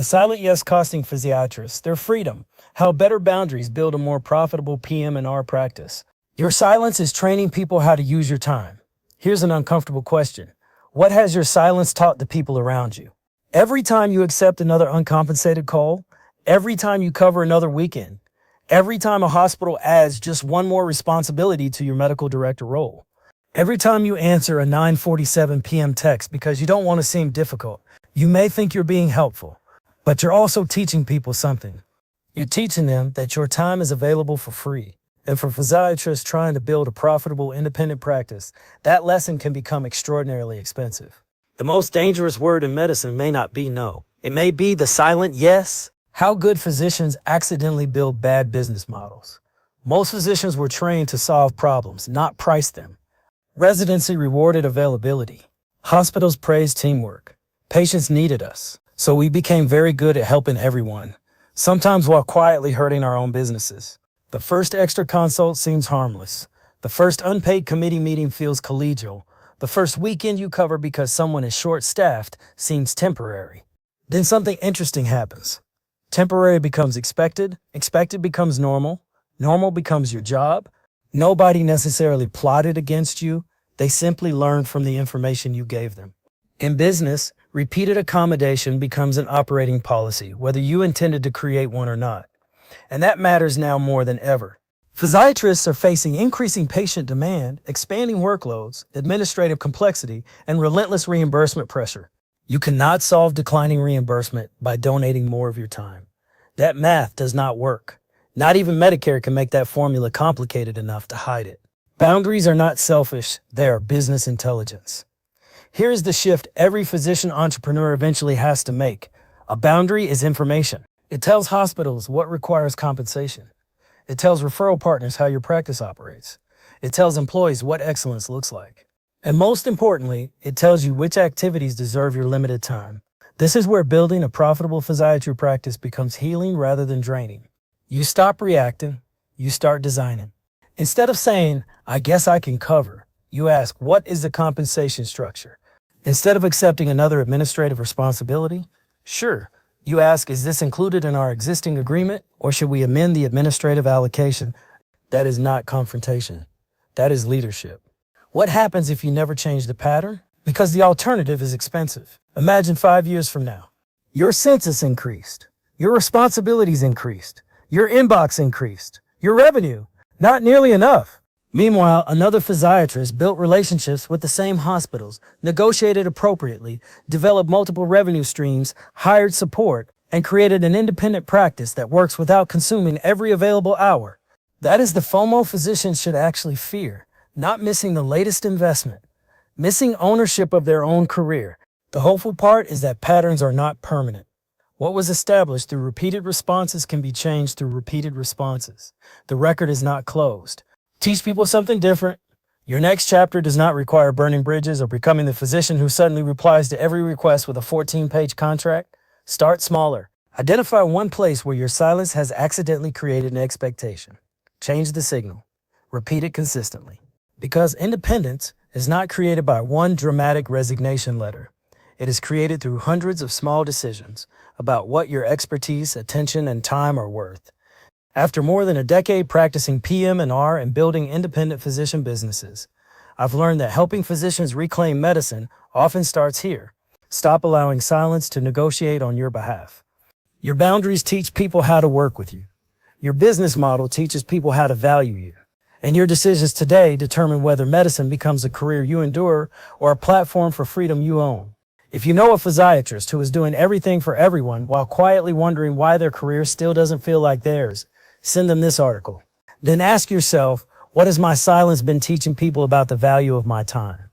The silent yes costing physiatrists, their freedom, how better boundaries build a more profitable PM&R practice. Your silence is training people how to use your time. Here's an uncomfortable question. What has your silence taught the people around you? Every time you accept another uncompensated call, every time you cover another weekend, every time a hospital adds just one more responsibility to your medical director role, every time you answer a 9:47 p.m. text because you don't want to seem difficult, you may think you're being helpful, but you're also teaching people something. You're teaching them that your time is available for free. And for physiatrists trying to build a profitable independent practice, that lesson can become extraordinarily expensive. The most dangerous word in medicine may not be no. It may be the silent yes. How good physicians accidentally build bad business models. Most physicians were trained to solve problems, not price them. Residency rewarded availability. Hospitals praised teamwork. Patients needed us. So we became very good at helping everyone, sometimes while quietly hurting our own businesses. The first extra consult seems harmless. The first unpaid committee meeting feels collegial. The first weekend you cover because someone is short-staffed seems temporary. Then something interesting happens. Temporary becomes expected. Expected becomes normal. Normal becomes your job. Nobody necessarily plotted against you. They simply learned from the information you gave them. In business, repeated accommodation becomes an operating policy, whether you intended to create one or not. And that matters now more than ever. Physiatrists are facing increasing patient demand, expanding workloads, administrative complexity, and relentless reimbursement pressure. You cannot solve declining reimbursement by donating more of your time. That math does not work. Not even Medicare can make that formula complicated enough to hide it. Boundaries are not selfish, they are business intelligence. Here's the shift every physician entrepreneur eventually has to make. A boundary is information. It tells hospitals what requires compensation. It tells referral partners how your practice operates. It tells employees what excellence looks like. And most importantly, it tells you which activities deserve your limited time. This is where building a profitable physiatry practice becomes healing rather than draining. You stop reacting, you start designing. Instead of saying, I guess I can cover, you ask, what is the compensation structure? Instead of accepting another administrative responsibility, sure, you ask, is this included in our existing agreement, or should we amend the administrative allocation? That is not confrontation. That is leadership. What happens if you never change the pattern? Because the alternative is expensive. Imagine 5 years from now. Your census increased. Your responsibilities increased. Your inbox increased. Your revenue, not nearly enough. Meanwhile, another physiatrist built relationships with the same hospitals, negotiated appropriately, developed multiple revenue streams, hired support, and created an independent practice that works without consuming every available hour. That is the FOMO physicians should actually fear, not missing the latest investment, missing ownership of their own career. The hopeful part is that patterns are not permanent. What was established through repeated responses can be changed through repeated responses. The record is not closed. Teach people something different. Your next chapter does not require burning bridges or becoming the physician who suddenly replies to every request with a 14-page contract. Start smaller. Identify one place where your silence has accidentally created an expectation. Change the signal. Repeat it consistently. Because independence is not created by one dramatic resignation letter. It is created through hundreds of small decisions about what your expertise, attention, and time are worth. After more than a decade practicing PM&R and building independent physician businesses, I've learned that helping physicians reclaim medicine often starts here. Stop allowing silence to negotiate on your behalf. Your boundaries teach people how to work with you. Your business model teaches people how to value you. And your decisions today determine whether medicine becomes a career you endure or a platform for freedom you own. If you know a physiatrist who is doing everything for everyone while quietly wondering why their career still doesn't feel like theirs, send them this article. Then ask yourself, what has my silence been teaching people about the value of my time?